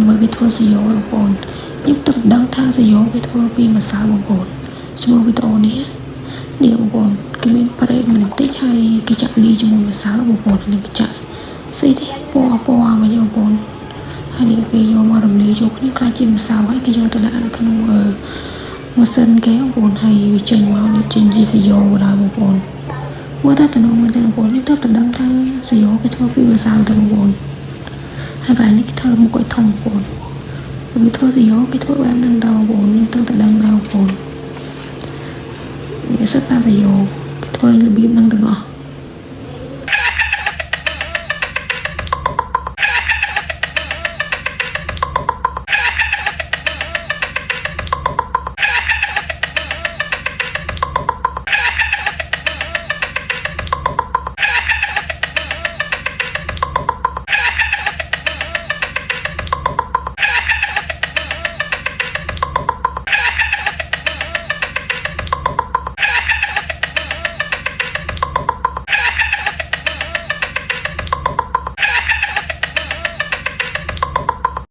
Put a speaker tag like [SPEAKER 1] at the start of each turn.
[SPEAKER 1] មើលគេធ្វើសាយ៉ូបងប្អូនខ្ញុំទៅដឹងថាសាយ៉ូគេធ្វើពីម្សៅបងប្អូនជាមួយវីដេអូនេះបងប្អូនគេមានប្រេងបន្តិចហើយគេចាក់លីជាមួយម្សៅបងប្អូននេះគេចាក់ស្អីទេពណ៌មកបងប្អូនហើយនេះគេយកមករំលាយចូលគ្នាខ្លះជាម្សៅហើយគេយកទៅដាក់នៅក្នុងម៉ាស៊ីនគេបងប្អូនហើយវាចេញមកនេះចេញជាសាយ៉ូដែរបងប្អូនមើលទៅតំណងមែនទេបងប្អូនខ្ញុំទៅដឹងថាសាយ៉ូគេធ្វើពីម្សៅទៅបងប្អូនហើយកន្លែងនេះគេធ្វើមុខឲ្យធំបងប្អូនវាធ្វើសាយ៉ូគេធ្វើបែបហ្នឹងដែរបងប្អូនខ្ញុំទៅដឹងដែរបងប្អូនវាសិតថាសាយ៉ូគេធ្វើរបៀបហ្នឹងទាំងអស់